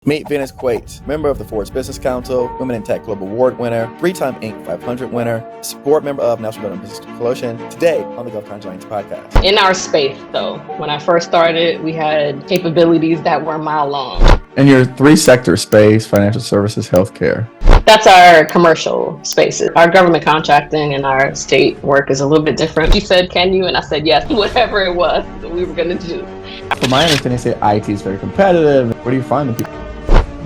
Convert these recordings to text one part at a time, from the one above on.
Meet Venus Quates, member of the Forbes Business Council, Women in Tech Global Award winner, three-time Inc. 500 winner, board member of National Government Business Coalition, today on the Govcon Giants podcast. In our space, though, when I first started, we had capabilities that were a mile long. And your three-sector space, financial services, healthcare. That's our commercial spaces. Our government contracting and our state work is a little bit different. She said, "Can you?" And I said, yes, whatever it was that we were going to do. From my understanding, say IT is very competitive. Where do you find the people?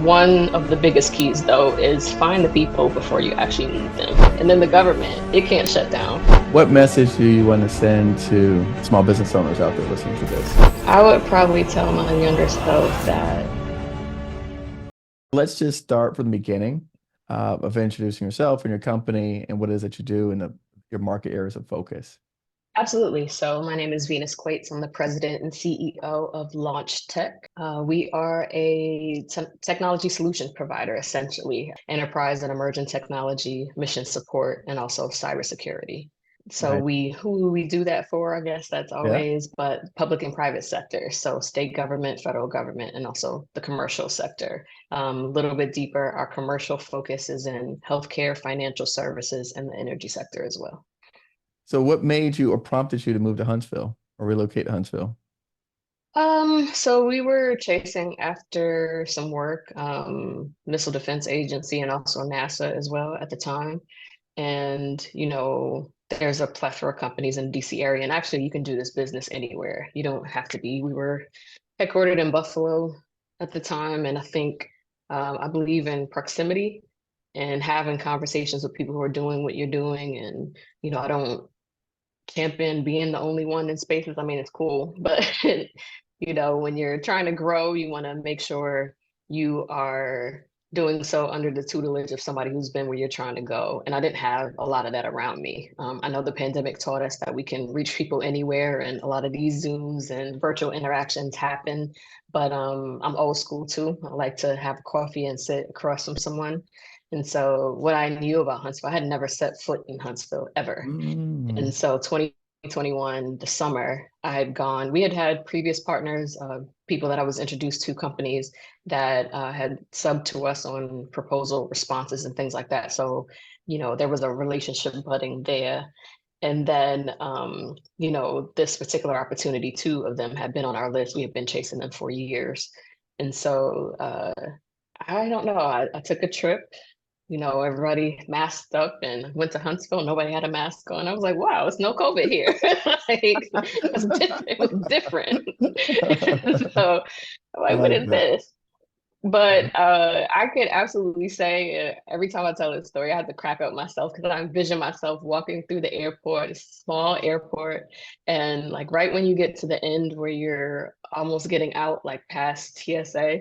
One of the biggest keys, though, is find the people before you actually need them. And then the government, it can't shut down. What message do you want to send to small business owners out there listening to this? I would probably tell my younger self that. Let's just start from the beginning of introducing yourself and your company and what it is that you do and your market areas of focus. Absolutely. So my name is Venus Quates. I'm the president and CEO of Launch Tech. We are a technology solutions provider, essentially, enterprise and emerging technology, mission support, and also cybersecurity. So Right. who we do that for, I guess that's always, but public and private sector. So state government, federal government, and also the commercial sector. A little bit deeper, our commercial focus is in healthcare, financial services, and the energy sector as well. So what made you or prompted you to move to Huntsville or relocate to Huntsville? So we were chasing after some work, Missile Defense Agency and also NASA as well at the time. And, there's a plethora of companies in the DC area. And actually, you can do this business anywhere. You don't have to be. We were headquartered in Buffalo at the time. And I think I believe in proximity and having conversations with people who are doing what you're doing. And, I don't champion being the only one in spaces. I mean, it's cool, but when you're trying to grow, you want to make sure you are doing so under the tutelage of somebody who's been where you're trying to go. And I didn't have a lot of that around me. I know the pandemic taught us that we can reach people anywhere, and a lot of these Zooms and virtual interactions happen. But I'm old school too. I like to have coffee and sit across from someone. And so what I knew about Huntsville, I had never set foot in Huntsville ever. And so 2021, the summer, we had previous partners, people that I was introduced to, companies that had subbed to us on proposal responses and things like that. So, there was a relationship budding there. And then, this particular opportunity, two of them had been on our list. We had been chasing them for years. And so I don't know, I took a trip. Everybody masked up and went to Huntsville. Nobody had a mask on. I was like, wow, it's no COVID here. It was different. So I'm like, what is this? But I could absolutely say every time I tell this story, I have to crack up myself because I envision myself walking through the airport, a small airport, and like right when you get to the end where you're almost getting out, like past TSA,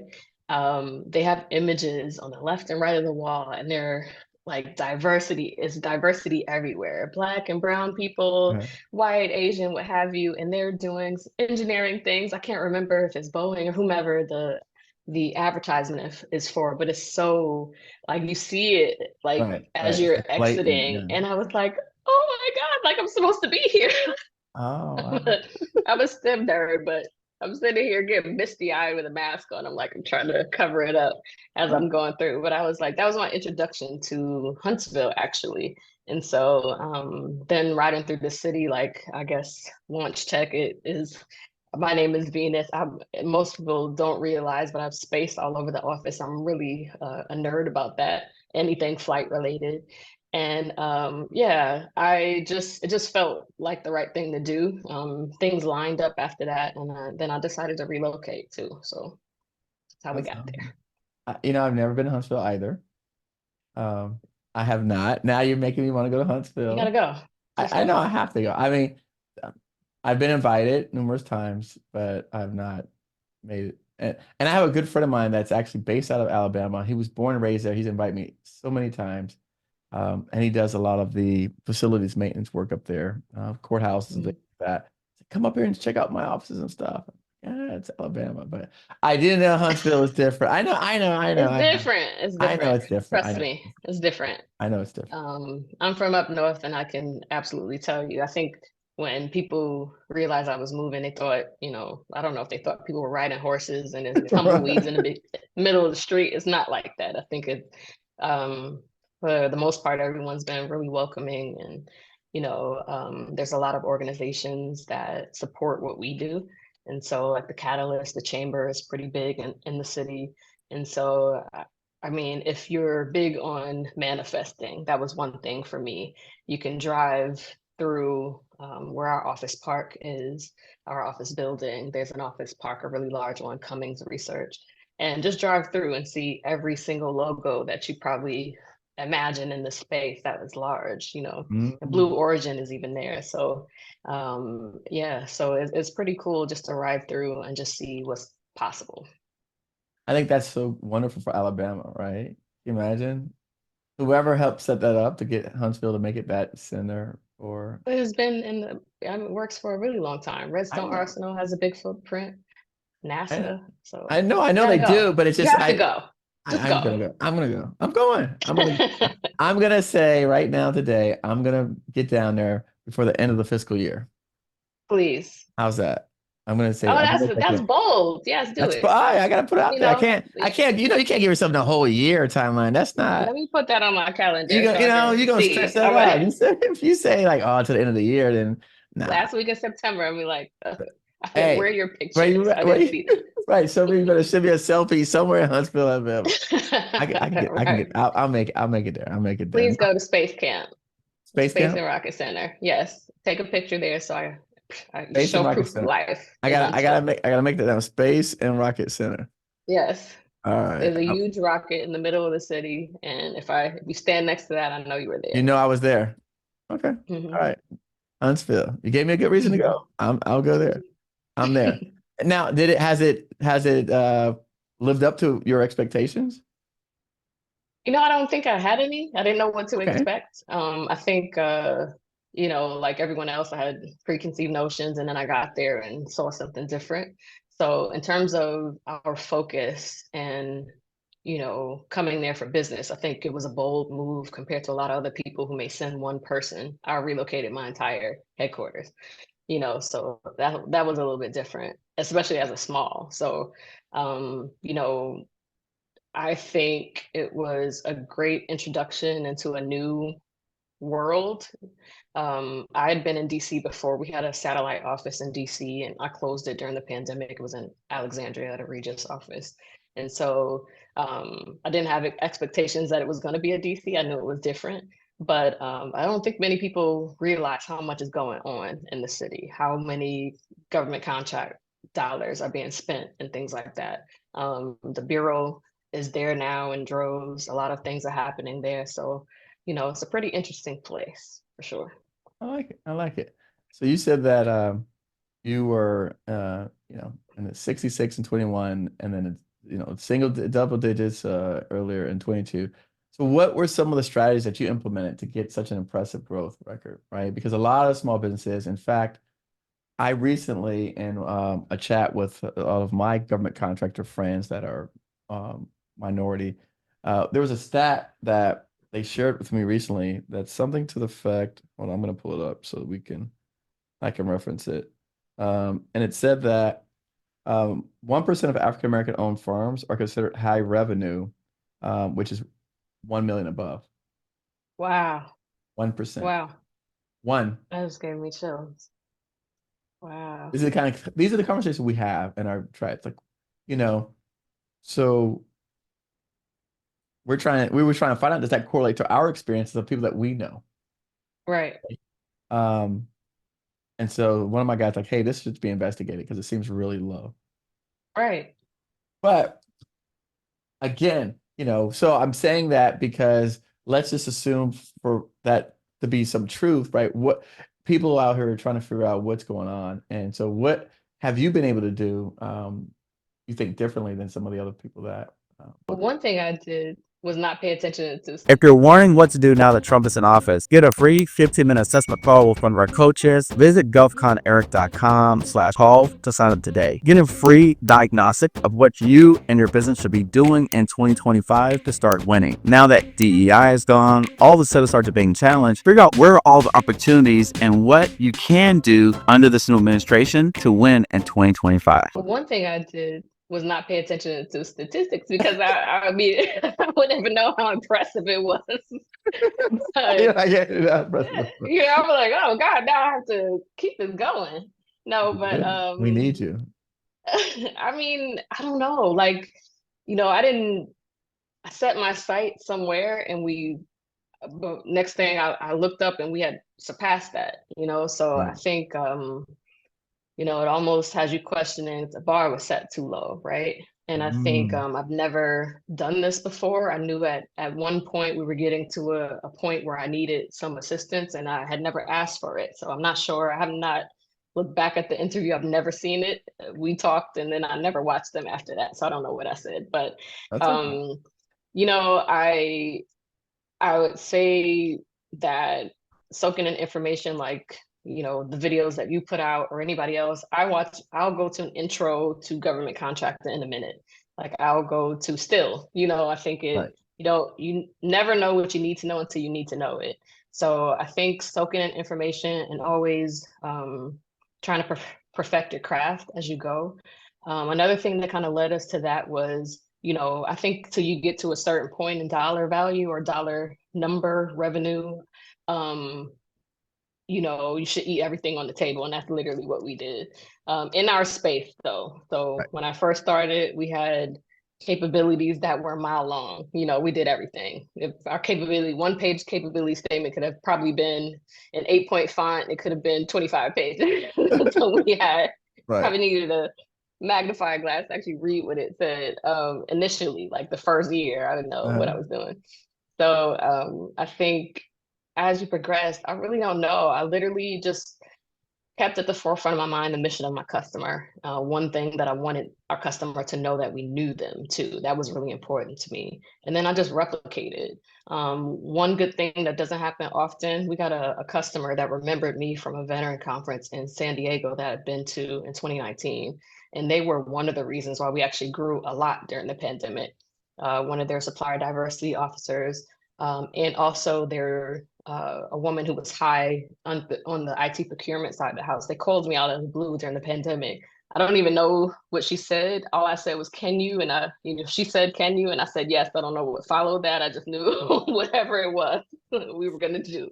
they have images on the left and right of the wall, and they're like diversity everywhere. Black and brown people, white, Asian, what have you, and they're doing engineering things. I can't remember if it's Boeing or whomever the advertisement is for, but it's so like you see it like as you're It's blatant, exiting, and I was like, oh my God, like I'm supposed to be here. Oh, I'm a STEM nerd, but I'm sitting here getting misty eyed with a mask on. I'm trying to cover it up as I'm going through. But I was like, that was my introduction to Huntsville, actually. And so then riding through the city, like I guess Launch Tech, it is. My name is Venus. Most people don't realize, but I have space all over the office. I'm really a nerd about that. Anything flight related. And it just felt like the right thing to do. Things lined up after that, and then I decided to relocate too. So that's how we got there. I've never been to Huntsville either. I have not. Now you're making me want to go to You gotta Huntsville. go. I know I have to go. I mean, I've been invited numerous times, but I've not made it. And I have a good friend of mine that's actually based out of Alabama. He was born and raised there. He's invited me so many times. And he does a lot of the facilities maintenance work up there, courthouses and things like that. Come up here and check out my offices and stuff. Yeah, it's Alabama, but I didn't know Huntsville is different. I know. It's different. It's I know different. it's different. Trust me, it's different. I know it's different. I'm from up north, and I can absolutely tell you. I think when people realized I was moving, they thought, I don't know if they thought people were riding horses and it's tumbleweeds in the middle of the street. It's not like that. I think um, for the most part, everyone's been really welcoming, and there's a lot of organizations that support what we do. And so, like the Catalyst, the Chamber is pretty big in the city. And so, I mean, if you're big on manifesting, that was one thing for me. You can drive through where our office park is, our office building. There's an office park, a really large one, Cummings Research, and just drive through and see every single logo that you probably imagine in the space that was large. The Blue Mm. Origin is even there. So, yeah, so it's pretty cool just to ride through and just see what's possible. I think that's so wonderful for Alabama, right? Can you imagine whoever helped set that up to get Huntsville to make it that center, or It's been I mean, it works for a really long time. I Redstone know, Arsenal has a big footprint, I know, NASA. So I you know gotta they go. do, but it's You just have to go. Just I'm go. gonna go. I'm gonna go. I'm going. I'm gonna say right now today, I'm gonna get down there before the end of the fiscal year. Please. How's that? I'm gonna say Oh, that. I'm that's gonna take that's it. bold. Yes, do That's it. fine. I gotta put it out You there. know, I can't, you can't give yourself the whole year timeline. That's let not, me put that on my calendar so you I know, can you're gonna stress see. that All out. right. If you say like, oh, to the end of the year, then nah. Last week of September, I'll be like, where are Hey, your right, pictures? I didn't see right. Somebody better send me a selfie somewhere in Huntsville, Alabama. I can Right. get, I'll make it there. I'll make it there. Please go to Space Camp, Space Space Camp, and Rocket Center. Yes. Take a picture there so I Space and show Rocket proof of Center. life in Huntsville. I gotta make that down. Space and Rocket Center. Yes. All right. There's a huge rocket in the middle of the city. And if you stand next to that, I know you were You there. know I was there. Okay. All Mhm. right. Huntsville. You gave me a good reason to go. I'll go there. I'm there. Now, has it lived up to your expectations? I don't think I had any. I didn't know what to Okay. expect. I think, like everyone else, I had preconceived notions, and then I got there and saw something different. So, in terms of our focus and, coming there for business, I think it was a bold move compared to a lot of other people who may send one person. I relocated my entire headquarters, so that was a little bit different, especially as a small. So, I think it was a great introduction into a new world. I had been in DC before. We had a satellite office in DC and I closed it during the pandemic. It was in Alexandria at a Regis office. And so I didn't have expectations that it was going to be a DC. I knew it was different. But I don't think many people realize how much is going on in the city, how many government contract dollars are being spent and things like that. The Bureau is there now in droves. A lot of things are happening there. So, it's a pretty interesting place for sure. I like it. I like it. So you said that you were in the 66 and 21 and then it's, double digits earlier in 22. So what were some of the strategies that you implemented to get such an impressive growth record, right? Because a lot of small businesses, in fact, I recently in a chat with all of my government contractor friends that are minority, there was a stat that they shared with me recently that's something to the effect. Hold on, I'm going to pull it up so that I can reference it. And it said that 1% of African American owned farms are considered high revenue, which is 1 million above. Wow. 1%. Wow. One. That just gave me chills. Wow. These are the conversations we have in our tribes. Like, you know, so we were trying to find out, does that correlate to our experiences of people that we know? Right. Um, and so one of my guys like, hey, this should be investigated because it seems really low. Right. But again, so I'm saying that because let's just assume for that to be some truth, right? What people out here are trying to figure out what's going on. And so what have you been able to do, you think differently than some of the other people that Well, look at? one thing I did was not paying attention to If you're wondering what to do now that Trump is in office, get a free 15-minute assessment call with one of our coaches. Visit govconeric.com/call to sign up today. Get a free diagnostic of what you and your business should be doing in 2025 to start winning. Now that DEI is gone, all the citizens are being challenged. Figure out where are all the opportunities and what you can do under this new administration to win in 2025. One thing I did was not pay attention to statistics because I mean I would never know how impressive it was. Yeah, But I get it. Impressive. I was like, oh God, now I have to keep this going. No, but We need you. I mean, I don't know. Like, I set my sight somewhere and but next thing I looked up and we had surpassed that. So I Right. think it almost has you questioning if the bar was set too low, right? And I think Mm, I've never done this before. I knew at one point we were getting to a point where I needed some assistance and I had never asked for it. So I'm not sure. I have not looked back at the interview. I've never seen it. We talked and then I never watched them after that. So I don't know what I said. But that's okay. um, you know, I would say that soaking in information like, the videos that you put out or anybody else, I'll go to an intro to government contractor in a minute. Like I'll go to still, I think Right. you never know what you need to know until you need to know it. So I think soaking in information and always trying to perfect your craft as you go. Another thing that kind of led us to that was I think till you get to a certain point in dollar value or dollar number revenue, um, you should eat everything on the table. And that's literally what we did in our space, though. So Right. when I first started, we had capabilities that were a mile long. We did everything. If our capability, one page capability statement could have probably been an 8-point font, it could have been 25 pages. So we had Right. probably needed a magnifying glass to actually read what it said initially, like the first year. I didn't know what I Uh-huh. was doing. So I think as you progressed, I really don't know. I literally just kept at the forefront of my mind the mission of my customer. One thing that I wanted our customer to know that we knew them too. That was really important to me. And then I just replicated. One good thing that doesn't happen often, we got a customer that remembered me from a veteran conference in San Diego that I'd been to in 2019. And they were one of the reasons why we actually grew a lot during the pandemic. One of their supplier diversity officers, and also their a woman who was high on the IT procurement side of the house. They called me out of the blue during the pandemic. I don't even know what she said. All I said was, "Can you?" And she said, "Can you?" And I said, "Yes." I don't know what followed that. I just knew whatever it was we were going to do.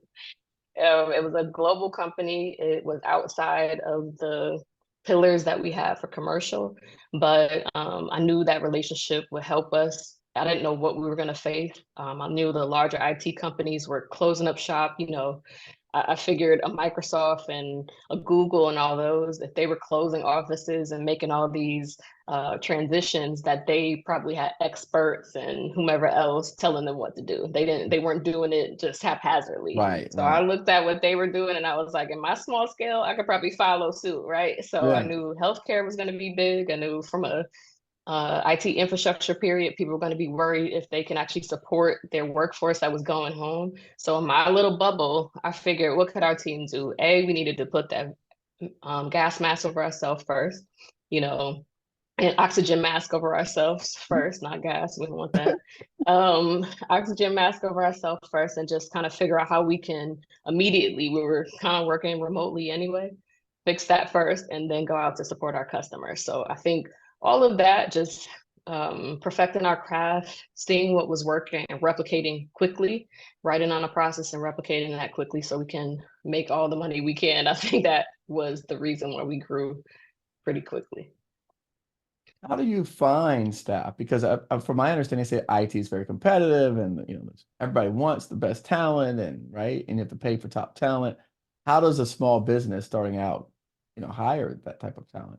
It was a global company. It was outside of the pillars that we have for commercial, but I knew that relationship would help us. I didn't know what we were going to face. I knew the larger IT companies were closing up shop. I figured a Microsoft and a Google and all those, if they were closing offices and making all these transitions, that they probably had experts and whomever else telling them what to do. They weren't doing it just haphazardly. Right. So I Right. looked at what they were doing and I was like, in my small scale, I could probably follow suit, right? So I Yeah. knew healthcare was going to be big. I knew from a IT infrastructure period, people were going to be worried if they can actually support their workforce that was going home. So in my little bubble, I figured, what could our team do? We needed to put that gas mask over ourselves first, you know, an oxygen mask over ourselves first, not gas. We don't want that. Oxygen mask over ourselves first, and just kind of figure out how we can immediately. We were kind of working remotely anyway. Fix that first, and then go out to support our customers. So I think all of that, just perfecting our craft, seeing what was working, and replicating quickly, writing on a process and replicating that quickly, so we can make all the money we can. I think that was the reason why we grew pretty quickly. How do you find staff? Because from my understanding, say IT is very competitive, and everybody wants the best talent, and right, and you have to pay for top talent. How does a small business starting out, hire that type of talent?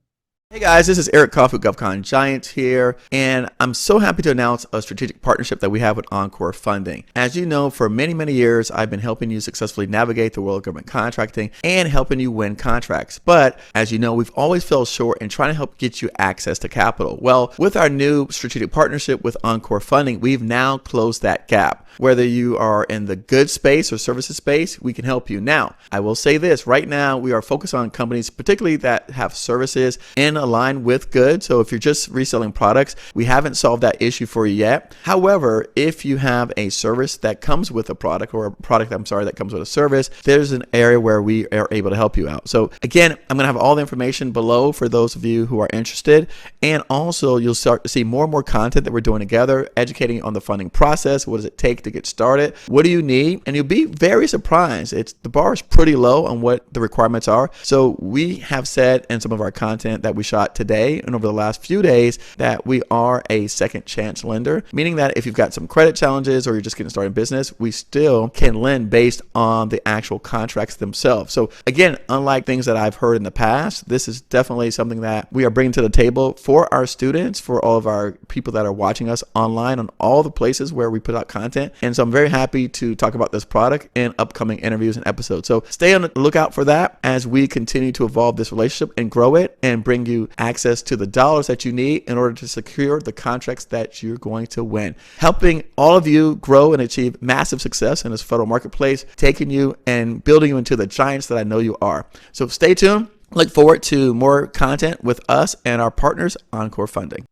Hey guys, this is Eric Coffie with Govcon Giant here, and I'm so happy to announce a strategic partnership that we have with Encore Funding. As you know, for many, many years, I've been helping you successfully navigate the world of government contracting and helping you win contracts. But as you know, we've always fell short in trying to help get you access to capital. Well, with our new strategic partnership with Encore Funding, we've now closed that gap. Whether you are in the goods space or services space, we can help you. Now, I will say this, right now we are focused on companies particularly that have services in line with goods. So if you're just reselling products, we haven't solved that issue for you yet. However, if you have a service that comes with a product, or a product, that comes with a service, there's an area where we are able to help you out. So again, I'm going to have all the information below for those of you who are interested. And also you'll start to see more and more content that we're doing together, educating you on the funding process. What does it take to get started? What do you need? And you'll be very surprised. The bar is pretty low on what the requirements are. So we have said in some of our content that we shot today and over the last few days that we are a second chance lender, meaning that if you've got some credit challenges or you're just getting started in business, we still can lend based on the actual contracts themselves. So again, unlike things that I've heard in the past, this is definitely something that we are bringing to the table for our students, for all of our people that are watching us online on all the places where we put out content. And so I'm very happy to talk about this product in upcoming interviews and episodes. So stay on the lookout for that as we continue to evolve this relationship and grow it and bring you access to the dollars that you need in order to secure the contracts that you're going to win. Helping all of you grow and achieve massive success in this federal marketplace, taking you and building you into the giants that I know you are. So stay tuned. Look forward to more content with us and our partners, Encore Funding.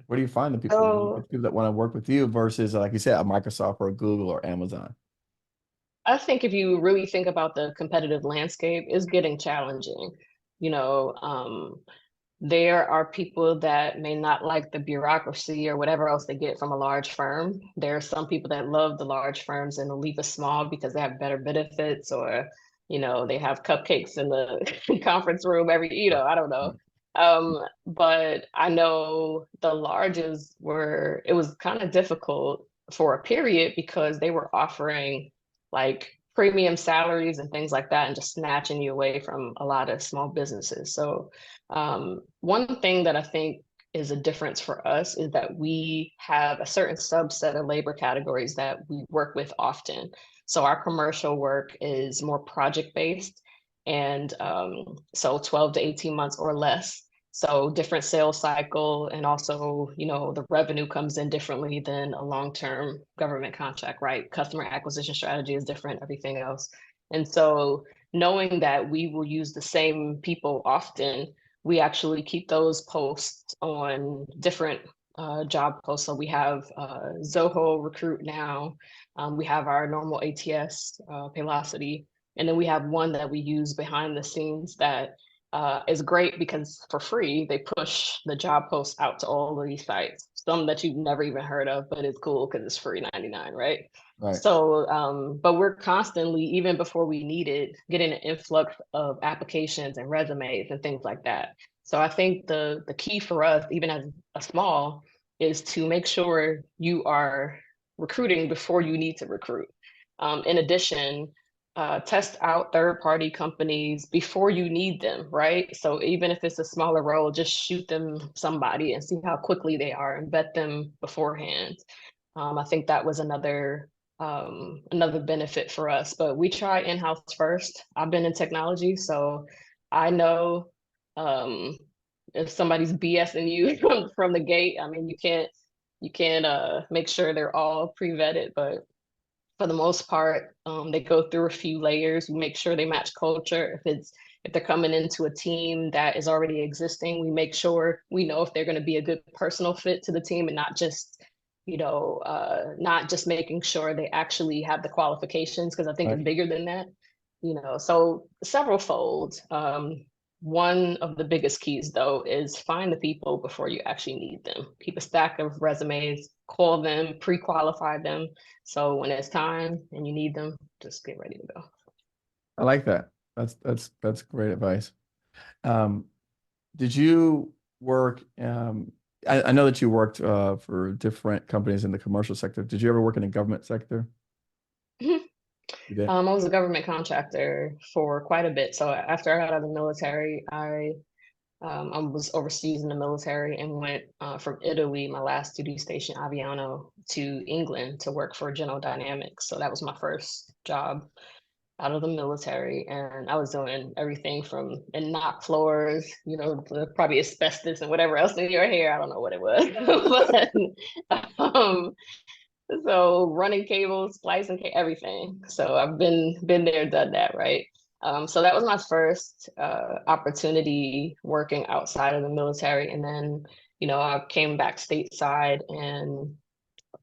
Where do you find the people, people that want to work with you versus, like you said, a Microsoft or a Google or Amazon? I think if you really think about the competitive landscape, it's getting challenging. You know, there are people that may not like the bureaucracy or whatever else they get from a large firm. There are some people that love the large firms and leave us small because they have better benefits, or, you know, they have cupcakes in the conference room I don't know. But I know the larges it was kind of difficult for a period because they were offering like premium salaries and things like that and just snatching you away from a lot of small businesses. So one thing that I think is a difference for us is that we have a certain subset of labor categories that we work with often. So our commercial work is more project based, and so 12 to 18 months or less. So different sales cycle, and also, you know, the revenue comes in differently than a long-term government contract, right? Customer acquisition strategy is different, everything else. And so knowing that we will use the same people often, we actually keep those posts on different job posts. So we have Zoho Recruit now, we have our normal ATS, Paylocity, and then we have one that we use behind the scenes that is great because for free, they push the job posts out to all of these sites, some that you've never even heard of, but it's cool because it's free 99, right? Right. So, but we're constantly, even before we need it, getting an influx of applications and resumes and things like that. So I think the key for us, even as a small, is to make sure you are recruiting before you need to recruit. In addition, test out third-party companies before you need them, right? So even if it's a smaller role, just shoot them somebody and see how quickly they are and vet them beforehand. I think that was another benefit for us, but we try in-house first. I've been in technology, so I know if somebody's BSing you from the gate. I mean, you can't make sure they're all pre-vetted, but for the most part, they go through a few layers. We make sure they match culture. If they're coming into a team that is already existing, we make sure we know if they're going to be a good personal fit to the team, and not just, not just making sure they actually have the qualifications, because I think Right. it's bigger than that. So several fold. One of the biggest keys, though, is find the people before you actually need them. Keep a stack of resumes, call them, pre-qualify them. So when it's time and you need them, just get ready to go. I like that. That's great advice. Did you work? I know that you worked for different companies in the commercial sector. Did you ever work in the government sector? Mhm. You did. I was a government contractor for quite a bit. So after I got out of the military, I I was overseas in the military and went from Italy, my last duty station, Aviano, to England to work for General Dynamics. So that was my first job out of the military, and I was doing everything from and knock floors, you know, probably asbestos and whatever else in your hair. I don't know what it was, but so running cables, splicing, everything. So I've been there, done that, right? So that was my first opportunity working outside of the military, and then you know I came back stateside and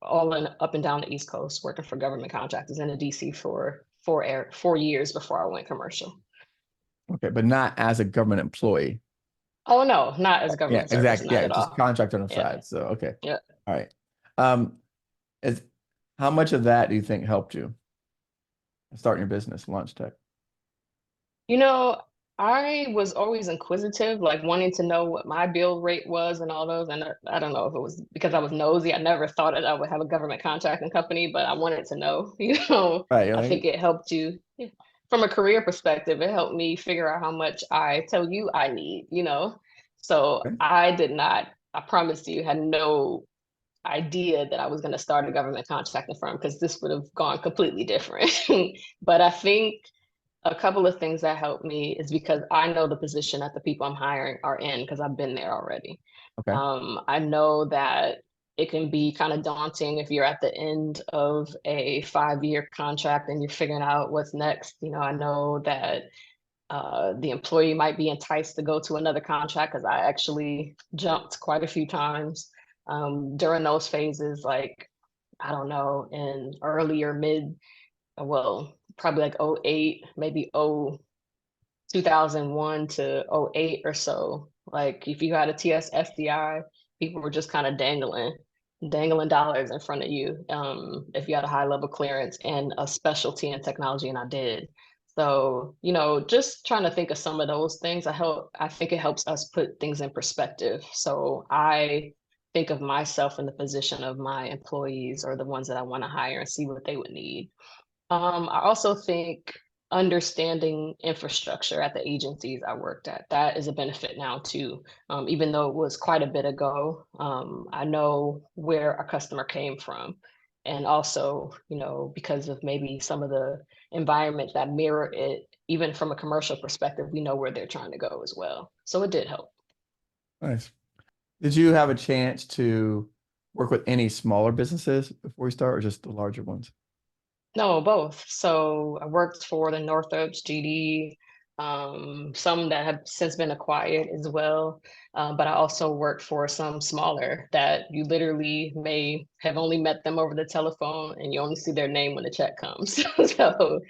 up and down the East Coast working for government contractors in the DC for 4 years before I went commercial. Okay, but not as a government employee. Oh no, not as Yeah, government service, exactly. not Yeah, at just all. contract on the Yeah, side. So okay. yeah. All right. Um, is how much of that do you think helped you starting your business, Launch Tech? You know, I was always inquisitive, like wanting to know what my bill rate was and all those. And I don't know if it was because I was nosy. I never thought that I would have a government contracting company, but I wanted to know, you know, Right. You're I like, think it helped you yeah. From a career perspective. It helped me figure out how much I tell you I need, you know. So okay. I did not, I promise you, had no idea that I was going to start a government contracting firm because this would have gone completely different. But I think a couple of things that helped me is because I know the position that the people I'm hiring are in because I've been there already. Okay. I know that it can be kind of daunting if you're at the end of a 5-year contract and you're figuring out what's next. You know, I know that the employee might be enticed to go to another contract because I actually jumped quite a few times during those phases, like, I don't know, in early or mid, well, probably like '08, maybe 2001 to '08 or so. Like if you had a TS FDI, people were just kind of dangling dollars in front of you if you had a high level clearance and a specialty in technology, and I did. So, you know, just trying to think of some of those things, I think it helps us put things in perspective. So I think of myself in the position of my employees or the ones that I want to hire and see what they would need. I also think understanding infrastructure at the agencies I worked at, that is a benefit now too. Even though it was quite a bit ago, I know where a customer came from. And also, you know, because of maybe some of the environments that mirror it, even from a commercial perspective, we know where they're trying to go as well. So it did help. Nice. Did you have a chance to work with any smaller businesses before you start, or just the larger ones? No, both. So I worked for the Northrop's GD, some that have since been acquired as well. But I also worked for some smaller that you literally may have only met them over the telephone and you only see their name when the check comes. So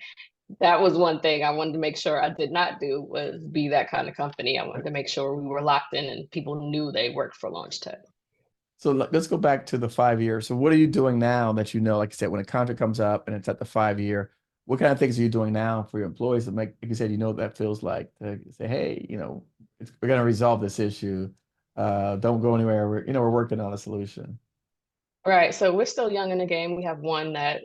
that was one thing I wanted to make sure I did not do was be that kind of company. I wanted to make sure we were locked in and people knew they worked for Launch Tech. So let's go back to the 5 years. So what are you doing now that you know, like I said, when a contract comes up and it's at the 5 year, what kind of things are you doing now for your employees to make, like you said, you know what that feels like to say, hey, you know, we're going to resolve this issue. Don't go anywhere. We're working on a solution. Right. So we're still young in the game. We have one that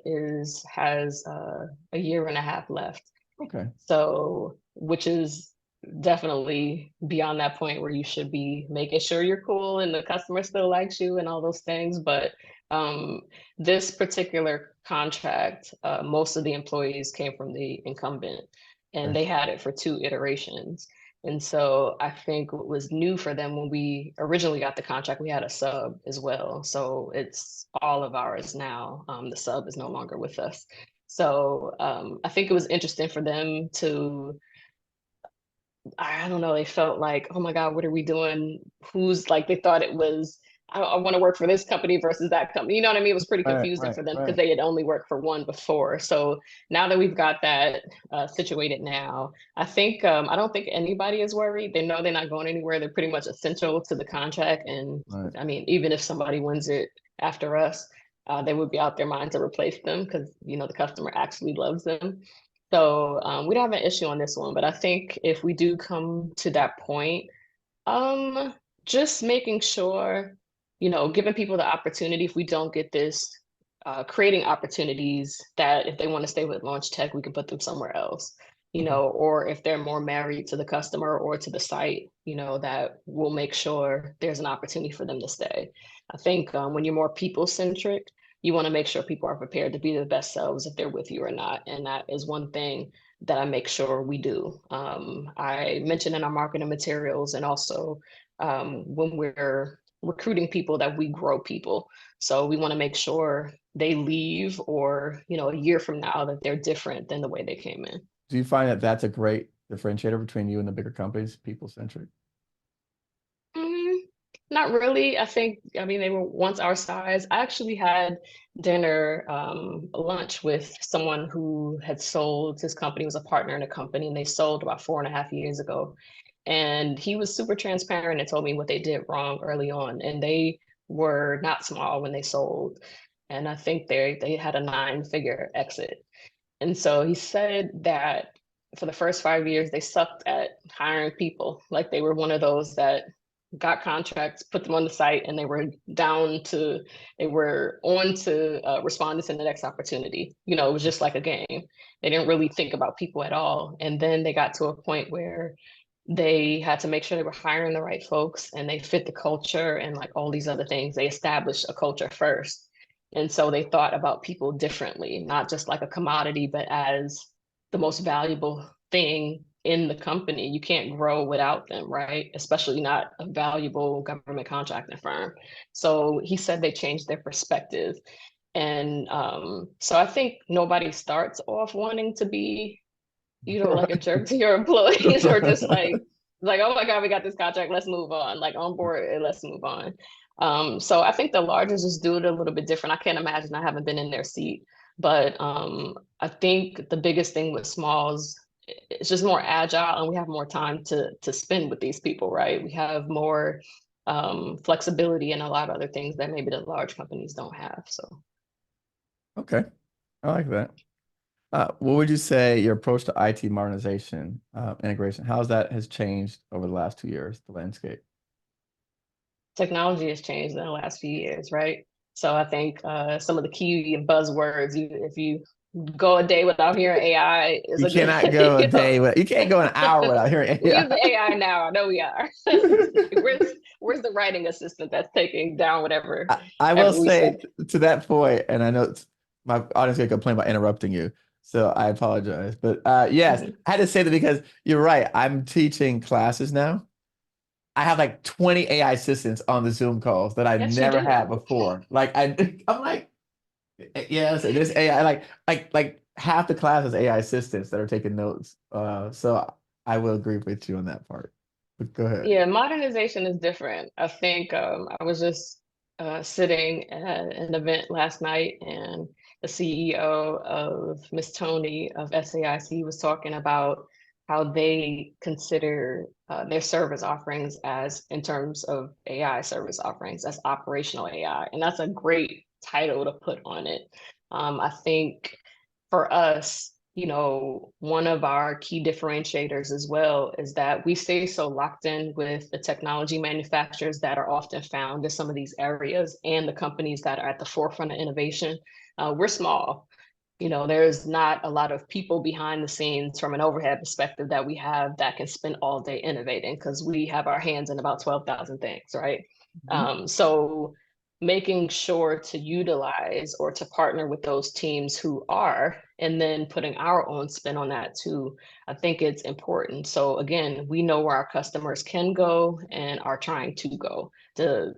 has a year and a half left. Okay. So, which is definitely beyond that point where you should be making sure you're cool and the customer still likes you and all those things. But um, this particular contract, most of the employees came from the incumbent, and Okay. they had it for 2 iterations. And so I think what was new for them when we originally got the contract, we had a sub as well. So it's all of ours now. The sub is no longer with us. So I think it was interesting for them to, I don't know, they felt like, oh my God, what are we doing? Who's like, they thought it was, I want to work for this company versus that company. You know what I mean? It was pretty Right, confusing right, for them because right. they had only worked for one before. So now that we've got that situated now, I think, I don't think anybody is worried. They know they're not going anywhere. They're pretty much essential to the contract. And Right. I mean, even if somebody wins it after us, they would be out their mind to replace them because, you know, the customer actually loves them. So we don't have an issue on this one, but I think if we do come to that point, um, just making sure, you know, giving people the opportunity if we don't get this, creating opportunities that if they want to stay with Launch Tech, we can put them somewhere else. you know, or if they're more married to the customer or to the site, you know, that will make sure there's an opportunity for them to stay. I think when you're more people centric, you want to make sure people are prepared to be their best selves if they're with you or not. And that is one thing that I make sure we do. I mentioned in our marketing materials and also when we're recruiting people that we grow people. So we want to make sure they leave or, you know, a year from now that they're different than the way they came in. Do you find that that's a great differentiator between you and the bigger companies, people centric? Mm, Not really. I mean, they were once our size. I actually had dinner, lunch with someone who had sold his company, was a partner in a company, and they sold about 4.5 years ago. And he was super transparent and told me what they did wrong early on. And they were not small when they sold. And I think they had a 9-figure exit. And so he said that for the first 5 years, they sucked at hiring people. Like they were one of those that got contracts, put them on the site, and they were on to responding to the next opportunity. You know, it was just like a game. They didn't really think about people at all. And then they got to a point where they had to make sure they were hiring the right folks and they fit the culture and like all these other things. They established a culture first. And so they thought about people differently, not just like a commodity, but as the most valuable thing in the company. You can't grow without them, right? Especially not a valuable government contracting firm. So he said they changed their perspective. And so I think nobody starts off wanting to be, you know, like a jerk to your employees or just like, oh my God, we got this contract, let's move on, like on board and let's move on. So I think the largest just do it a little bit different. I can't imagine, I haven't been in their seat, but I think the biggest thing with smalls, it's just more agile and we have more time to spend with these people, right? We have more flexibility and a lot of other things that maybe the large companies don't have. So Okay, I like that. What would you say your approach to IT modernization, integration, how's that has changed over the last 2 years, the landscape? technology has changed in the last few years, right? So I think some of the key buzzwords, if you go a day without hearing AI, is You a good cannot thing. go a day with, you can't go an hour without hearing We use AI. AI now. I know we are. Where's the writing assistant that's taking down whatever I will ever we say? say to that point, and I know my audience gonna complain about interrupting you, so I apologize. But yes, Mhm. I had to say that because you're right. I'm teaching classes now. I have like 20 AI assistants on the Zoom calls that I Yes, you never had do. before. Like I'm like, yes, it is AI. Like half the class is AI assistants that are taking notes. So I will agree with you on that part. But go ahead. Yeah, modernization is different. I think I was just sitting at an event last night, and the CEO of Miss Tony of SAIC was talking about how they consider their service offerings as, in terms of AI service offerings, as operational AI. And that's a great title to put on it. I think for us, you know, one of our key differentiators as well is that we stay so locked in with the technology manufacturers that are often found in some of these areas and the companies that are at the forefront of innovation. We're small. You know, there's not a lot of people behind the scenes from an overhead perspective that we have that can spend all day innovating because we have our hands in about 12,000 things, right? Mhm. So making sure to utilize or to partner with those teams who are, and then putting our own spin on that too, I think it's important. So again, we know where our customers can go and are trying to go to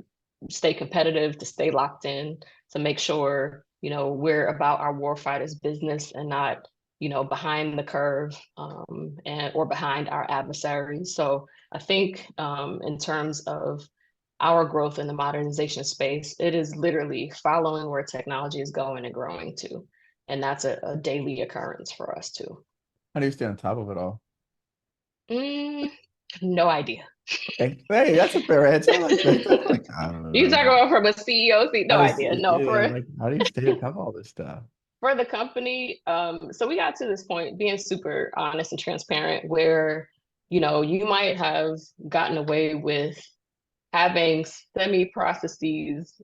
stay competitive, to stay locked in, to make sure, you know, we're about our warfighters business and not, you know, behind the curve and or behind our adversaries. So I think in terms of our growth in the modernization space, it is literally following where technology is going and growing to. And that's a daily occurrence for us too. How do you stay on top of it all? Mm, no idea. Hey, that's a fair answer. I like that. Like, I don't You talk know. about from a CEO seat, no idea. No, Yeah, like, how do you stay on top of all this stuff? for the company, so we got to this point being super honest and transparent where, you know, you might have gotten away with having semi processes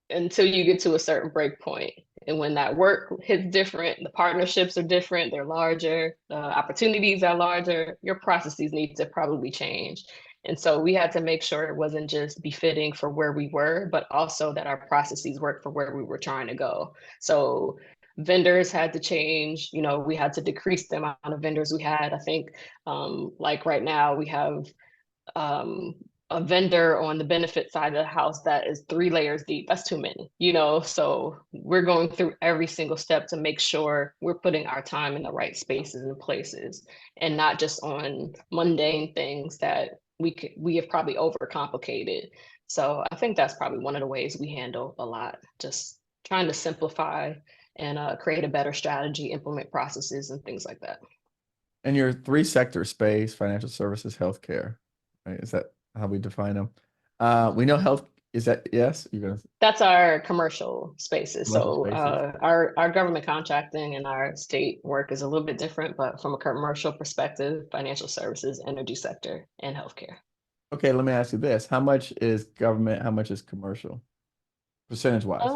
until you get to a certain break point. And when that work hits different, the partnerships are different, they're larger, the opportunities are larger, your processes need to probably change. And so we had to make sure it wasn't just befitting for where we were, but also that our processes work for where we were trying to go. So vendors had to change, we had to decrease the amount of vendors we had. I think like right now we have um, a vendor on the benefit side of the house that is 3 layers deep. That's too many, So we're going through every single step to make sure we're putting our time in the right spaces and places, and not just on mundane things that we have probably overcomplicated. So I think that's probably one of the ways we handle a lot, just trying to simplify and create a better strategy, implement processes and things like that. And your three sector space, financial services, healthcare, right? Is that how we define them? We know health, is that, yes? You're gonna That's our commercial spaces. commercial So spaces. our government contracting and our state work is a little bit different, but from a commercial perspective, financial services, energy sector, and healthcare. Okay, let me ask you this. How much is government? How much is commercial? Percentage wise?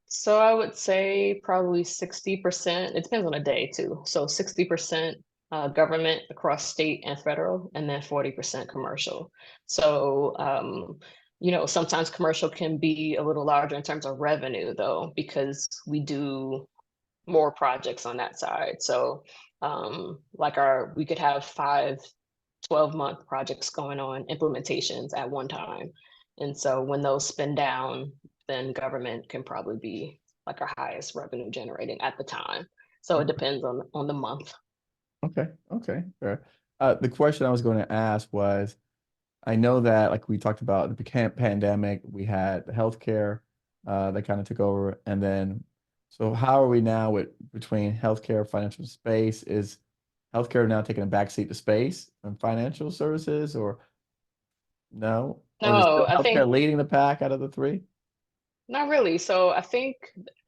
So I would say probably 60%. It depends on the day too. So 60% government across state and federal, and then 40% commercial. So sometimes commercial can be a little larger in terms of revenue though, because we do more projects on that side. So like we could have 5 12-month projects going on, implementations at one time. And so when those spin down, then government can probably be like our highest revenue generating at the time. So it depends on the month. Okay, okay, fair. The question I was going to ask was, I know that like we talked about the pandemic, we had the healthcare that kind of took over, and then so how are we now with between healthcare, financial space? Is healthcare now taking a backseat to space and financial services, or no? Or is No, still I healthcare think leading the pack out of the three? not really. So I think,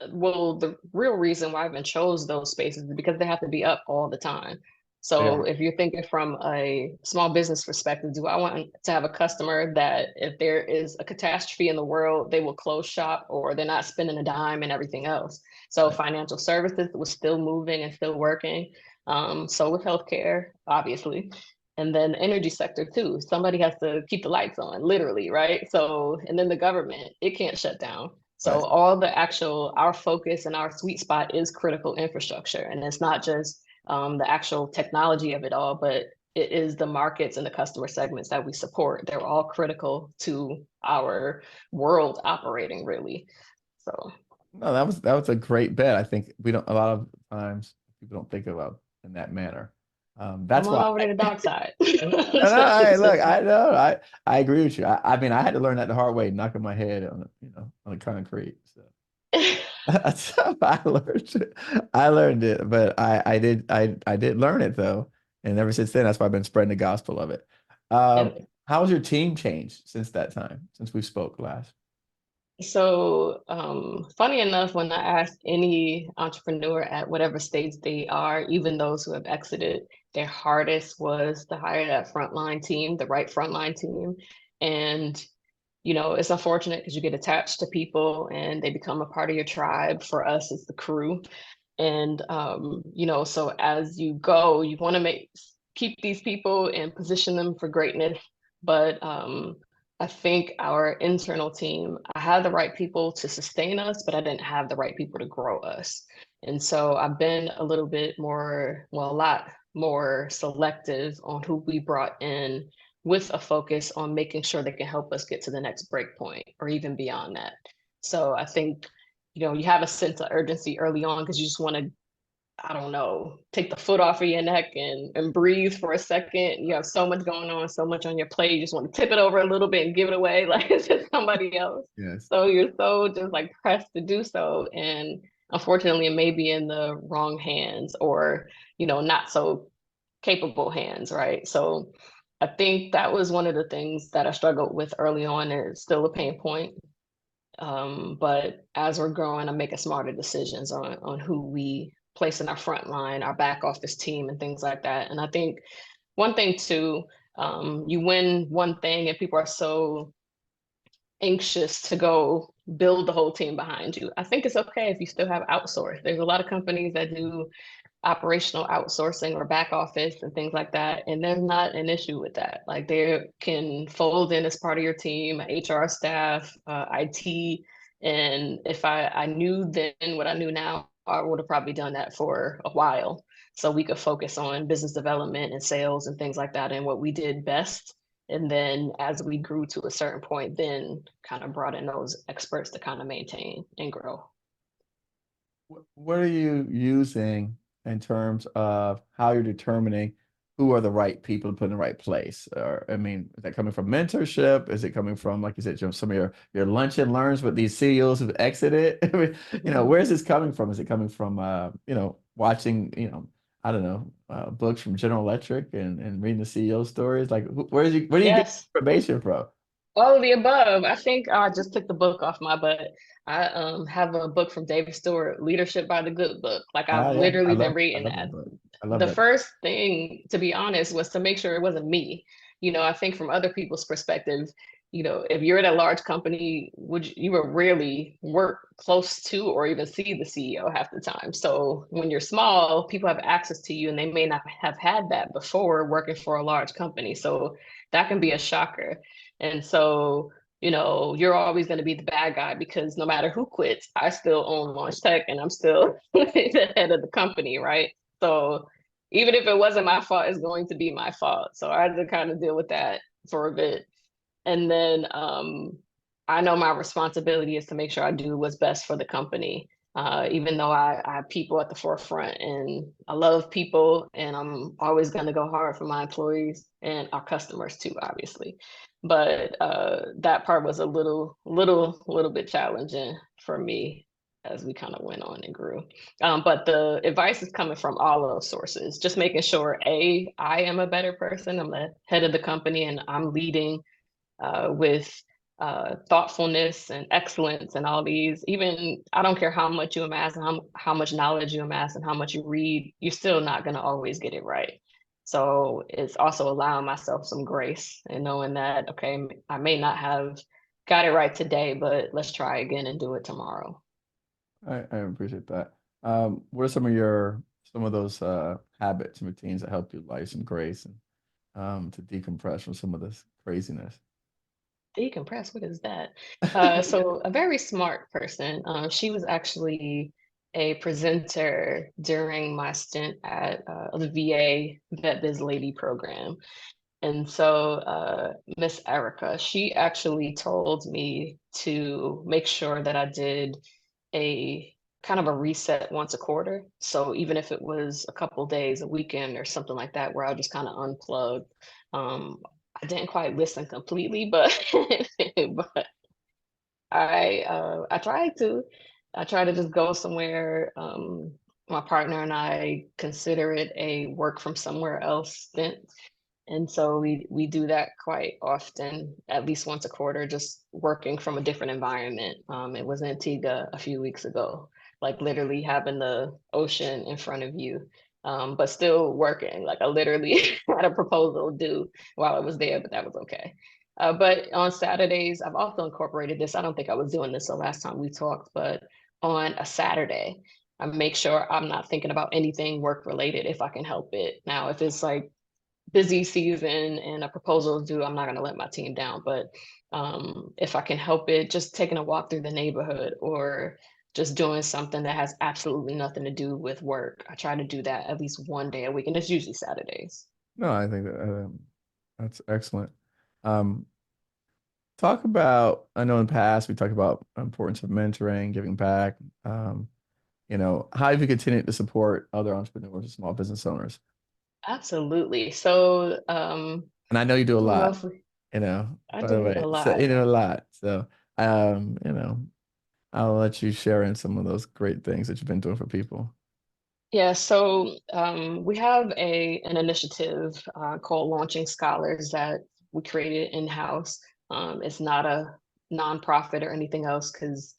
well, the real reason why I even chose those spaces is because they have to be up all the time. They So are. if you're thinking from a small business perspective, do I want to have a customer that if there is a catastrophe in the world, they will close shop or they're not spending a dime and everything else? So Right. financial services was still moving and still working. So with healthcare, obviously, and then the energy sector too. Somebody has to keep the lights on, literally, right? So, and then the government, it can't shut down. So Right. all our focus and our sweet spot is critical infrastructure. And it's not just the actual technology of it all, but it is the markets and the customer segments that we support. They're all critical to our world operating, really. So No, that was a great bet. I think we don't a lot of times people don't think about in that manner. come That's on why over to the dark side. no, look, I know, I agree with you. I mean, I had to learn that the hard way, knocking my head on the concrete. So that's how I learned it. I learned it, but I did learn it though, and ever since then, that's why I've been spreading the gospel of it. How's your team changed since that time, since we spoke last? So, funny enough, when I asked any entrepreneur at whatever stage they are, even those who have exited, their hardest was to hire that frontline team, the right frontline team. And, it's unfortunate because you get attached to people and they become a part of your tribe. For us, it's the crew. And, so as you go, you want to keep these people and position them for greatness. But I think our internal team, I had the right people to sustain us, but I didn't have the right people to grow us. And so I've been a little bit more, well, a lot more selective on who we brought in with a focus on making sure they can help us get to the next break point or even beyond that. So I think, you have a sense of urgency early on because you just want to, I don't know, take the foot off of your neck and breathe for a second. You have so much going on, so much on your plate. You just want to tip it over a little bit and give it away like it's just somebody else. Yes. So you're so just like pressed to do so. And unfortunately, it may be in the wrong hands or, not so capable hands, right? So I think that was one of the things that I struggled with early on and it's still a pain point. But as we're growing, I'm making smarter decisions on who we place in our front line, our back office team, and things like that. And I think one thing too, you win one thing, and people are so anxious to go build the whole team behind you. I think it's okay if you still have outsourced. There's a lot of companies that do operational outsourcing or back office and things like that. And there's not an issue with that. Like they can fold in as part of your team, HR staff, IT. And if I knew then what I knew now, I would have probably done that for a while. So we could focus on business development and sales and things like that and what we did best. And then as we grew to a certain point, then kind of brought in those experts to kind of maintain and grow. What are you using in terms of how you're determining who are the right people to put in the right place? Or, I mean, is that coming from mentorship? Is it coming from, like you said, some of your lunch and learns with these CEOs who've exited? I mean, where is this coming from? Is it coming from, watching, I don't know, books from General Electric and reading the CEO stories? Like, where do you get Yes. information from? All of the above. I think I just took the book off my butt. I have a book from David Stewart, Leadership by the Good Book. Like I've Ah, yeah, literally been I reading love that. that book. I love The that. first thing, to be honest, was to make sure it wasn't me. I think from other people's perspective, if you're at a large company, you would rarely work close to or even see the CEO half the time. So when you're small, people have access to you and they may not have had that before working for a large company. So that can be a shocker. And so, you're always going to be the bad guy because no matter who quits, I still own Launch Tech and I'm still the head of the company, right? So even if it wasn't my fault, it's going to be my fault. So I had to kind of deal with that for a bit. And then I know my responsibility is to make sure I do what's best for the company. Even though I have people at the forefront and I love people and I'm always going to go hard for my employees and our customers too, obviously. But that part was a little bit challenging for me as we kind of went on and grew. But the advice is coming from all of those sources, just making sure I am a better person. I'm the head of the company and I'm leading with thoughtfulness and excellence and all these. Even I don't care how much you amass and how much knowledge you amass and how much you read, you're still not going to always get it right. So it's also allowing myself some grace and knowing that, okay, I may not have got it right today, but let's try again and do it tomorrow. I appreciate that. What are some of those habits and routines that help you life some grace and to decompress from some of this craziness? Decompress, what is that? So a very smart person. She was actually a presenter during my stint at the VA Vet Biz Lady program. And so Miss Erica, she actually told me to make sure that I did a kind of a reset once a quarter. So even if it was a couple days, a weekend or something like that, where I just kind of unplugged. Um, I didn't quite listen completely, but but I tried to. I tried to just go somewhere. My partner and I consider it a work from somewhere else stint. And so we do that quite often, at least once a quarter, just working from a different environment. It was Antigua a few weeks ago, like literally having the ocean in front of you, but still working. Like I literally had a proposal due while I was there, but that was okay. But on Saturdays, I've also incorporated this. I don't think I was doing this the last time we talked, but on a Saturday, I make sure I'm not thinking about anything work related if I can help it. Now, if it's like busy season and a proposal is due, I'm not going to let my team down. But if I can help it, just taking a walk through the neighborhood or just doing something that has absolutely nothing to do with work. I try to do that at least one day a week, and it's usually Saturdays. No, I think that that's excellent. Um, talk about, I know in the past we talked about importance of mentoring, giving back. How have you continued to support other entrepreneurs and small business owners? Absolutely. So And I know you do a I don't know lot, if we, by I the do a way. So lot. you do a lot. So um, you know, I'll let you share in some of those great things that you've been doing for people. Yeah, so we have an initiative called Launching Scholars that we created in-house. It's not a nonprofit or anything else because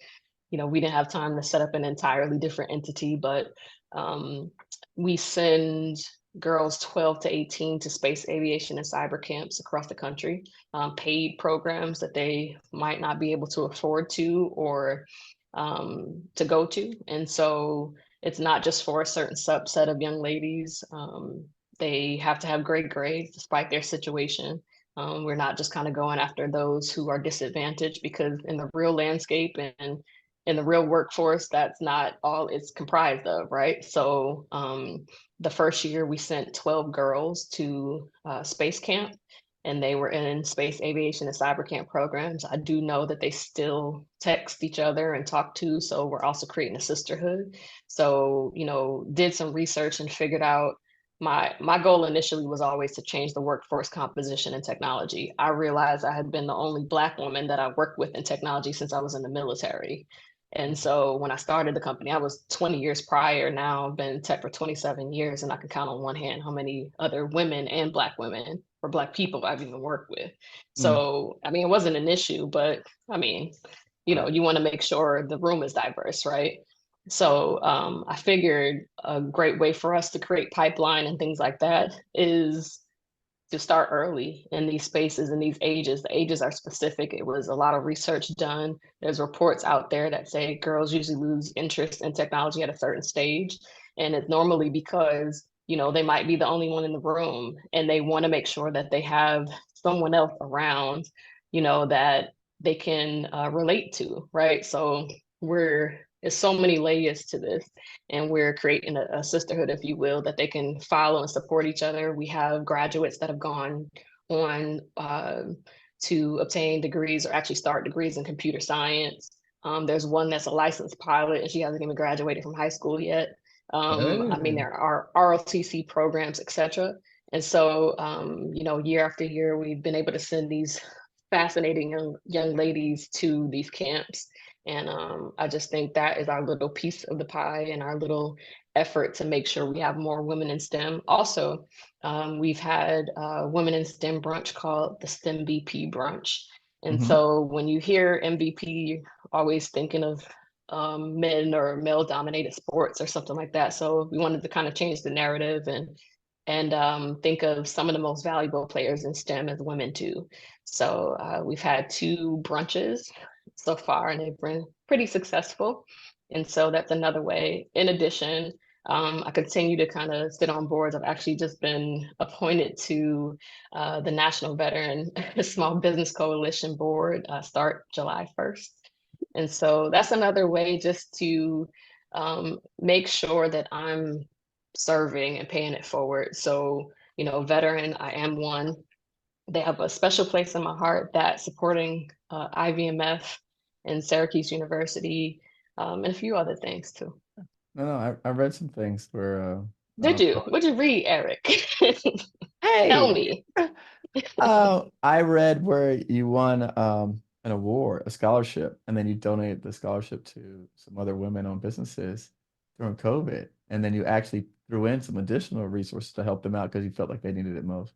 we didn't have time to set up an entirely different entity, but um, we send girls 12 to 18 to space aviation and cyber camps across the country, paid programs that they might not be able to afford to or to go to. And so it's not just for a certain subset of young ladies. They have to have great grades despite their situation. We're not just kind of going after those who are disadvantaged, because in the real landscape and in the real workforce, that's not all it's comprised of, right? So the first year we sent 12 girls to space camp, and they were in space aviation and cyber camp programs. I do know that they still text each other and talk to, so we're also creating a sisterhood. So, did some research and figured out my goal initially was always to change the workforce composition in technology. I realized I had been the only Black woman that I worked with in technology since I was in the military. And so when I started the company, I was 20 years prior. Now I've been in tech for 27 years, and I can count on one hand how many other women and Black women or Black people I've even worked with. So, I mean, it wasn't an issue, but I mean, you want to make sure the room is diverse, right? So I figured a great way for us to create pipeline and things like that is to start early in these spaces and these ages. The ages are specific. It was a lot of research done. There's reports out there that say girls usually lose interest in technology at a certain stage. And it's normally because, they might be the only one in the room, and they want to make sure that they have someone else around, that they can relate to, right? So there's so many layers to this, and we're creating a sisterhood, if you will, that they can follow and support each other. We have graduates that have gone on to obtain degrees or actually start degrees in computer science. There's one that's a licensed pilot, and she hasn't even graduated from high school yet. I mean, there are ROTC programs, etc. And so, year after year, we've been able to send these fascinating young ladies to these camps. And I just think that is our little piece of the pie and our little effort to make sure we have more women in STEM. Also, we've had a women in STEM brunch called the STEM BP brunch. And so when you hear MVP, you're always thinking of men or male dominated sports or something like that. So we wanted to kind of change the narrative and think of some of the most valuable players in STEM as women too. So we've had 2 brunches so far, and they've been pretty successful. And so that's another way. In addition, I continue to kind of sit on boards. I've actually just been appointed to the National Veteran Small Business Coalition board, start July 1st. And so that's another way just to make sure that I'm serving and paying it forward. So, veteran, I am one. They have a special place in my heart, that supporting IVMF and Syracuse University, and a few other things too. No, I read some things where Did you? What'd you read, Eric? hey, Tell me. I read where you won an award, a scholarship, and then you donated the scholarship to some other women-owned businesses during COVID, and then you actually threw in some additional resources to help them out because you felt like they needed it more.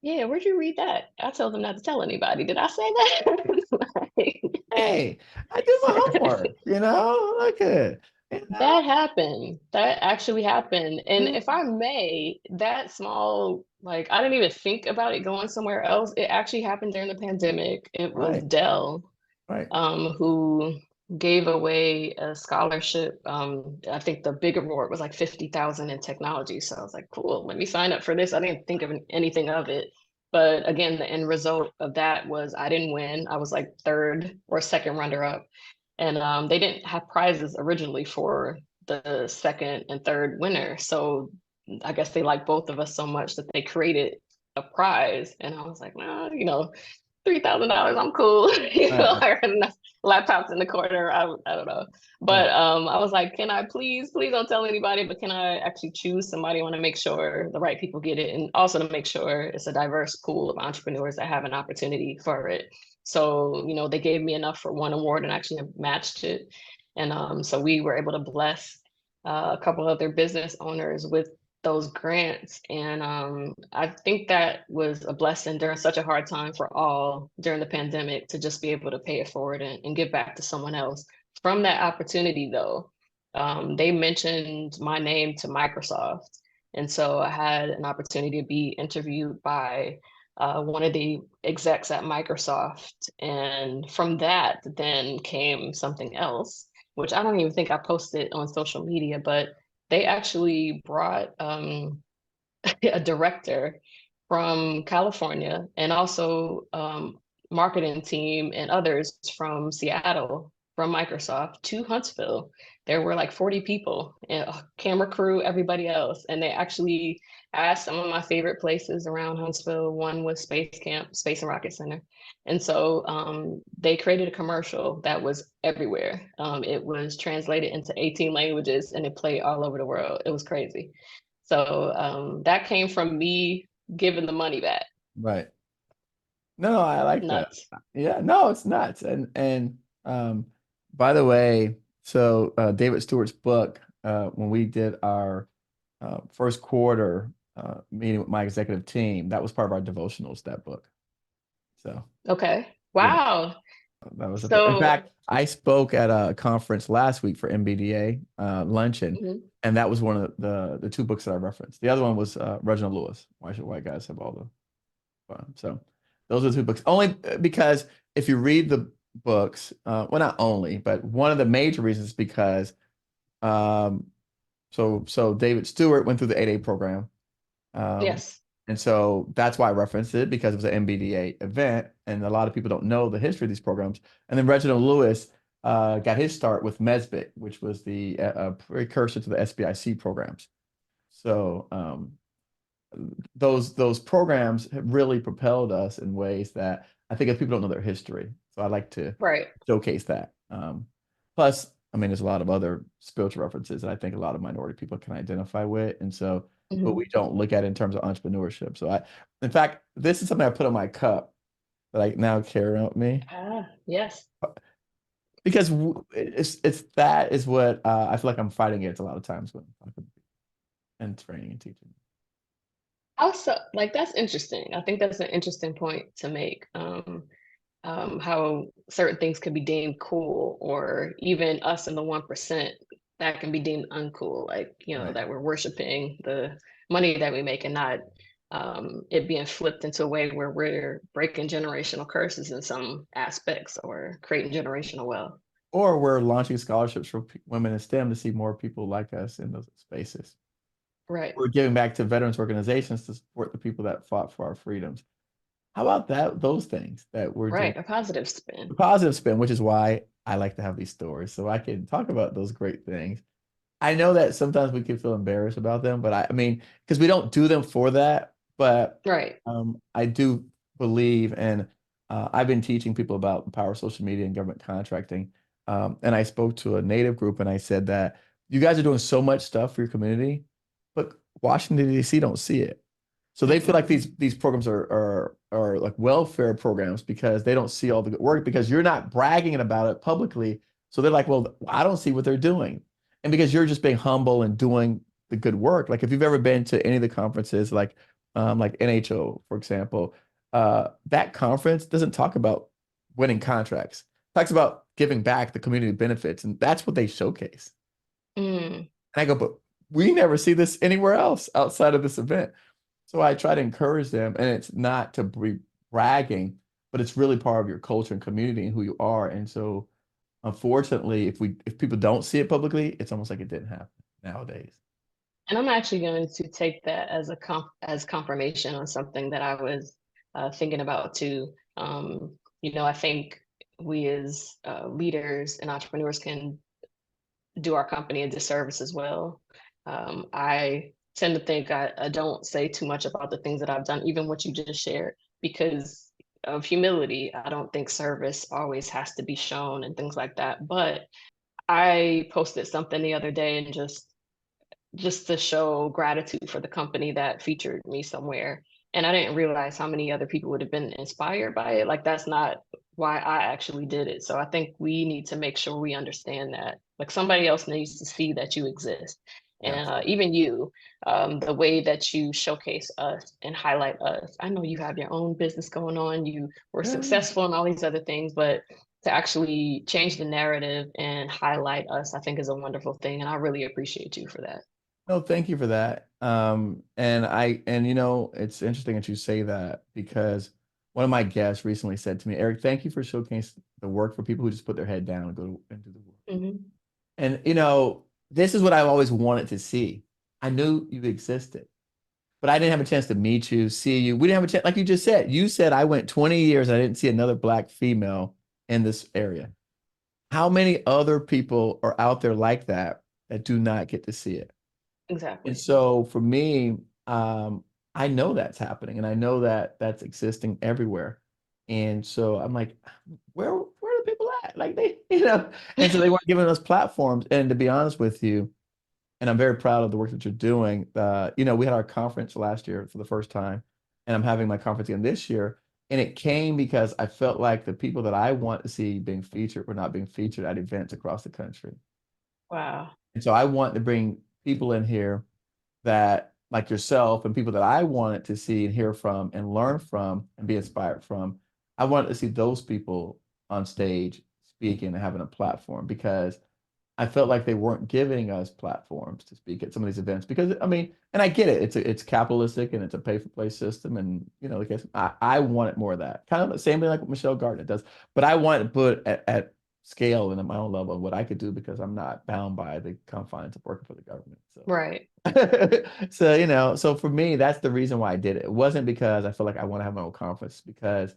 Yeah, where'd you read that? I told them not to tell anybody. Did I say that? Hey, I did my homework, look at it. That happened. That actually happened. And Yeah. if I may, that small, like, I didn't even think about it going somewhere else. It actually happened during the pandemic. It was Right, Dell, right. who gave away a scholarship. I think the big award was like 50,000 in technology. So I was like, cool, let me sign up for this. I didn't think of anything of it. But again, the end result of that was I didn't win. I was like 3rd or 2nd runner up. And they didn't have prizes originally for the 2nd and 3rd winner. So I guess they liked both of us so much that they created a prize. And I was like, well, $3,000, I'm cool. I had enough laptops in the corner. I don't know. But I was like, can I please don't tell anybody, but can I actually choose somebody? I want to make sure the right people get it, and also to make sure it's a diverse pool of entrepreneurs that have an opportunity for it. So, they gave me enough for one award and actually matched it. And so we were able to bless a couple other business owners with those grants. And I think that was a blessing during such a hard time for all during the pandemic, to just be able to pay it forward and give back to someone else. From that opportunity, though, they mentioned my name to Microsoft. And so I had an opportunity to be interviewed by one of the execs at Microsoft. And from that, then came something else, which I don't even think I posted on social media, but they actually brought a director from California and also marketing team and others from Seattle from Microsoft to Huntsville. There were like 40 people, and camera crew, everybody else. And they actually asked some of my favorite places around Huntsville. One was Space Camp, Space and Rocket Center. And so they created a commercial that was everywhere. It was translated into 18 languages and it played all over the world. It was crazy. So that came from me giving the money back. Right. No, I like that. Nuts. Yeah, no, it's nuts. And by the way, so David Stewart's book, when we did our first quarter meeting with my executive team, that was part of our devotionals, that book. So Okay. yeah, Wow. that was in So fact, I spoke at a conference last week for MBDA luncheon, mhm, and that was one of the two books that I referenced. The other one was Reginald Lewis, Why Should White Guys Have All the Fun? So those are the two books. Only because if you read the books, well, not only, but one of the major reasons is because um, so David Stewart went through the 8A program. Um, yes. and so that's why I referenced it, because it was an MBDA event, and a lot of people don't know the history of these programs. And then Reginald Lewis got his start with MESBIC, which was the precursor to the SBIC programs. So those programs have really propelled us in ways that I think if people don't know their history. So I like to Right. showcase that. Plus, I mean, there's a lot of other spiritual references that I think a lot of minority people can identify with. And so, but we Mhm. don't look at it in terms of entrepreneurship. So in fact, this is something I put on my cup that I now carry around with me Ah, yes. because it's that is what I feel like I'm fighting against a lot of times when I'm talking and training and teaching. Also, like that's interesting. I think that's an interesting point to make. How certain things could be deemed cool, or even us in the 1% that can be deemed uncool. Like, Right. that we're worshiping the money that we make and not it being flipped into a way where we're breaking generational curses in some aspects or creating generational wealth. Or we're launching scholarships for women in STEM to see more people like us in those spaces. Right. We're giving back to veterans organizations to support the people that fought for our freedoms. How about that? Those things that we're doing. Right. A positive spin. The positive spin, which is why I like to have these stories so I can talk about those great things. I know that sometimes we can feel embarrassed about them, but I mean, because we don't do them for that. But Right. I do believe, and I've been teaching people about the power of social media and government contracting. And I spoke to a native group and I said that you guys are doing so much stuff for your community, but Washington, D.C. don't see it. So they feel like Mm-mm. these programs are like welfare programs because they don't see all the good work because you're not bragging about it publicly. So they're like, well, I don't see what they're doing. And because you're just being humble and doing the good work. Like if you've ever been to any of the conferences, like NHO, for example, that conference doesn't talk about winning contracts. It talks about giving back the community benefits, and that's what they showcase. Mm. And I go, but we never see this anywhere else outside of this event. So I try to encourage them, and it's not to be bragging, but it's really part of your culture and community and who you are. And so, unfortunately, if people don't see it publicly, it's almost like it didn't happen nowadays. And I'm actually going to take that as as confirmation on something that I was thinking about too. I think we as leaders and entrepreneurs can do our company a disservice as well. I tend to think I don't say too much about the things that I've done, even what you just shared, because of humility. I don't think service always has to be shown and things like that. But I posted something the other day and just to show gratitude for the company that featured me somewhere. And I didn't realize how many other people would have been inspired by it. Like that's not why I actually did it. So I think we need to make sure we understand that. Like somebody else needs to see that you exist. And Yes. even you, the way that you showcase us and highlight us. I know you have your own business going on. You were Yeah. successful in all these other things, but to actually change the narrative and highlight us, I think is a wonderful thing. And I really appreciate you for that. No, thank you for that. And you know, it's interesting that you say that because one of my guests recently said to me, Eric, thank you for showcasing the work for people who just put their head down and go and do the work. Hmm. And you know, this is what I've always wanted to see. I knew you existed, but I didn't have a chance to meet you, see you. We didn't have a chance, like you just said. You said I went 20 years, I didn't see another black female in this area. How many other people are out there like that that do not get to see it? And Exactly. so for me, I know that's happening and I know that that's existing everywhere. And so I'm like, where are the people at? Like they, you know, and so they weren't giving us platforms. And to be honest with you, and I'm very proud of the work that you're doing. You know, we had our conference last year for the first time, and I'm having my conference again this year. And it came because I felt like the people that I want to see being featured were not being featured at events across the country. Wow. And so I want to bring people in here that like yourself and people that I wanted to see and hear from and learn from and be inspired from. I wanted to see those people on stage speaking and having a platform because I felt like they weren't giving us platforms to speak at some of these events because I mean, and I get it, it's capitalistic and it's a pay for play system, and you know, like I wanted more of that kind of the same thing like what Michelle Gardner does, but I wanted to put at scale and at my own level of what I could do because I'm not bound by the confines of working for the government. So Right. so, you know, so for me, that's the reason why I did it. It wasn't because I feel like I want to have my own conference, because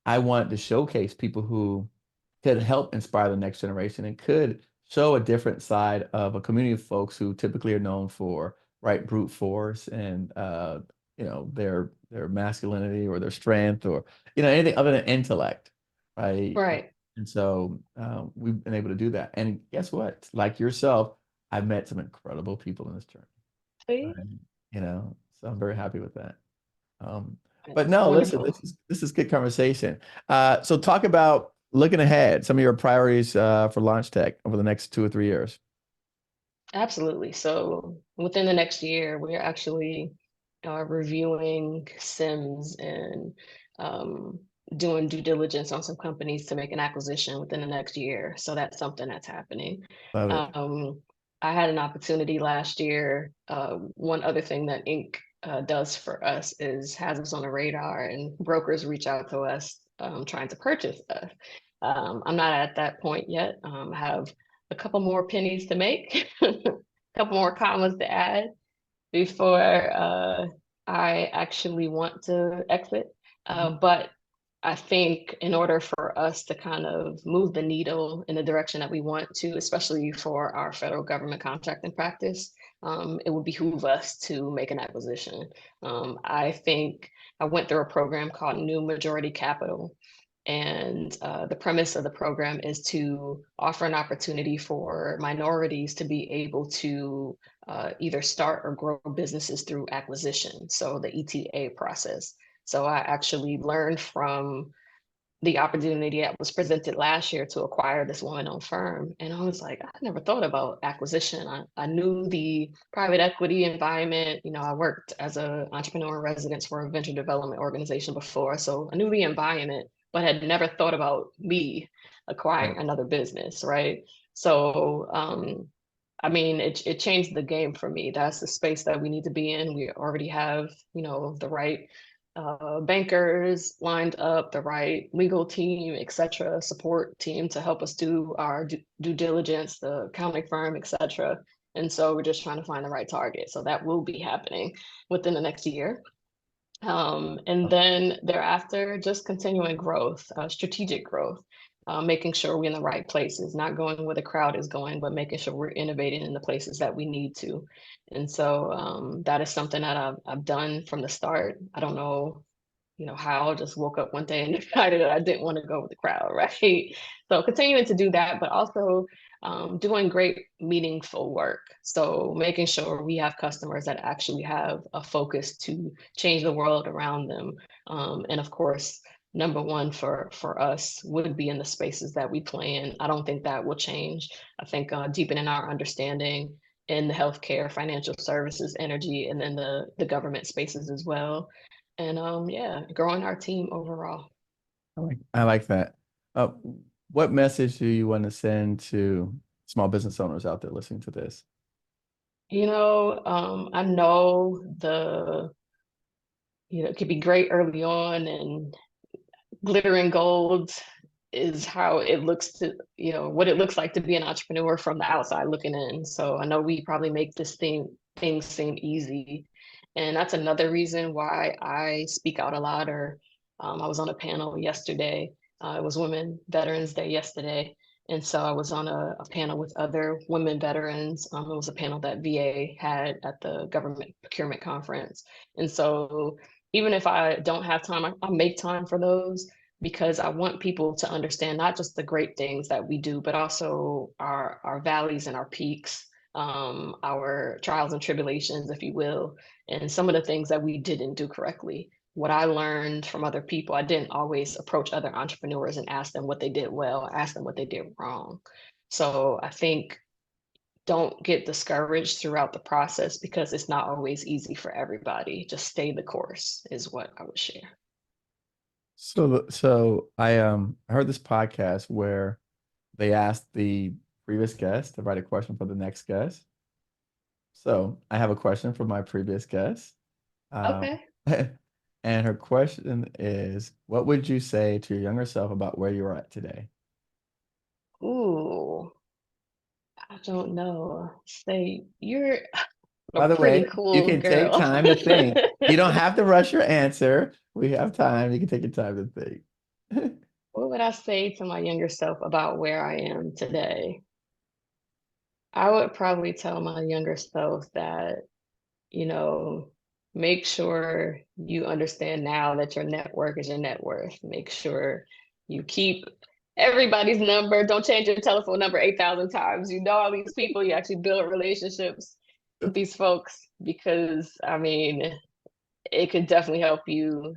I wanted to showcase people who could help inspire the next generation and could show a different side of a community of folks who typically are known for right brute force and you know, their masculinity or their strength or you know anything other than intellect, right? Right. And so we've been able to do that. And guess what? Like yourself, I've met some incredible people in this journey. See? Right? You know, so I'm very happy with that. Um, but It's no, listen, wonderful. this is good conversation. So talk about looking ahead, some of your priorities for Launch Tech over the next 2 or 3 years. Absolutely. So within the next year, we're actually reviewing SIMs and um, doing due diligence on some companies to make an acquisition within the next year. So that's something that's happening. Love it. Um, I had an opportunity last year. One other thing that Inc. Does for us is has us on the radar, and brokers reach out to us trying to purchase us. I'm not at that point yet. I have a couple more pennies to make, a couple more commas to add before I actually want to exit. Mhm. But I think in order for us to kind of move the needle in the direction that we want to, especially for our federal government contracting practice, it would behoove us to make an acquisition. I think I went through a program called New Majority Capital. And the premise of the program is to offer an opportunity for minorities to be able to either start or grow businesses through acquisition, so the ETA process. So I actually learned from the opportunity that was presented last year to acquire this woman-owned firm. And I was like, I never thought about acquisition. I knew the private equity environment. You know, I worked as an entrepreneur in residence for a venture development organization before. So I knew the environment, but had never thought about me acquiring Right. another business, right? So I mean, it changed the game for me. That's the space that we need to be in. We already have, you know, the right bankers lined up, the right legal team, etc., support team to help us do our due diligence, the accounting firm, etc. And so we're just trying to find the right target. So that will be happening within the next year. And then thereafter, just continuing growth, strategic growth, making sure we're in the right places, not going where the crowd is going, but making sure we're innovating in the places that we need to. And so that is something that I've done from the start. I don't know, you know, how I just woke up one day and decided that I didn't want to go with the crowd, right? So continuing to do that, but also doing great, meaningful work. So making sure we have customers that actually have a focus to change the world around them. And of course, number one for us would be in the spaces that we play in. I don't think that will change. I think deepening our understanding in the healthcare, financial services, energy, and then the government spaces as well, and yeah, growing our team overall. I like that. Uh, what message do you want to send to small business owners out there listening to this? I know it could be great early on, and glittering gold is how it looks what it looks like to be an entrepreneur from the outside looking in. So I know we probably make things seem easy. And that's another reason why I speak out a lot. Or I was on a panel yesterday. It was Women Veterans Day yesterday. And so I was on a panel with other women veterans. It was a panel that VA had at the government procurement conference. And so even if I don't have time, I make time for those, because I want people to understand not just the great things that we do, but also our valleys and our peaks, our trials and tribulations, if you will, and some of the things that we didn't do correctly. What I learned from other people, I didn't always approach other entrepreneurs and ask them what they did well, ask them what they did wrong. So I think don't get discouraged throughout the process, because it's not always easy for everybody. Just stay the course is what I would share. So I heard this podcast where they asked the previous guest to write a question for the next guest. So I have a question for my previous guest. Um, Okay. and her question is, what would you say to your younger self about where you're at today? Ooh, I don't know. Say you're a By the pretty way, you cool can take girl. time to think. You don't have to rush your answer. We have time. You can take your time to think. What would I say to my younger self about where I am today? I would probably tell my younger self that, you know, make sure you understand now that your network is your net worth. Make sure you keep everybody's number. Don't change your telephone number 8,000 times. You know all these people, you actually build relationships with these folks, because I mean, it could definitely help you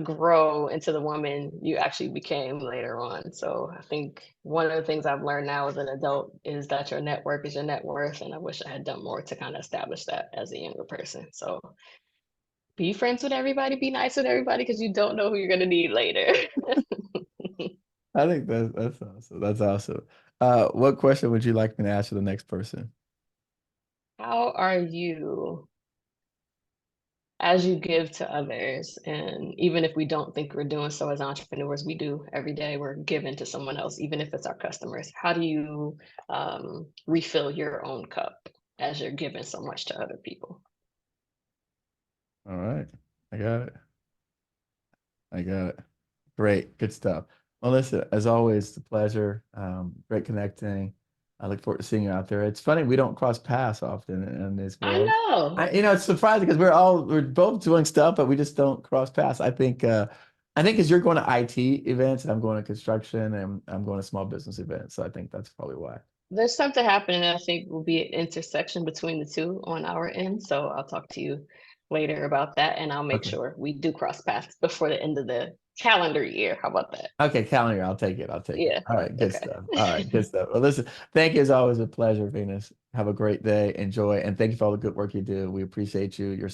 grow into the woman you actually became later on. So I think one of the things I've learned now as an adult is that your network is your net worth. And I wish I had done more to kind of establish that as a younger person. So be friends with everybody, be nice with everybody, because you don't know who you're going to need later. I think that's awesome. That's awesome. What question would you like me to ask to the next person? How are you as you give to others? And even if we don't think we're doing so as entrepreneurs, we do every day. We're giving to someone else, even if it's our customers. How do you refill your own cup as you're giving so much to other people? All right. I got it. I got it. Great. Good stuff. Well, listen, as always, it's a pleasure. Great connecting. I look forward to seeing you out there. It's funny, we don't cross paths often in this I world. know. It's surprising because we're both doing stuff, but we just don't cross paths. I think as you're going to IT events and I'm going to construction and I'm going to small business events. So I think that's probably why. There's something happening that I think will be an intersection between the two on our end. So I'll talk to you later about that, and I'll make Okay. sure we do cross paths before the end of the calendar year. How about that? Okay, calendar. I'll take it. I'll take it. Yeah. All right, good Okay. stuff. All right, good stuff. Well, listen, thank you as always. A pleasure, Venus. Have a great day. Enjoy, and thank you for all the good work you do. We appreciate you. Your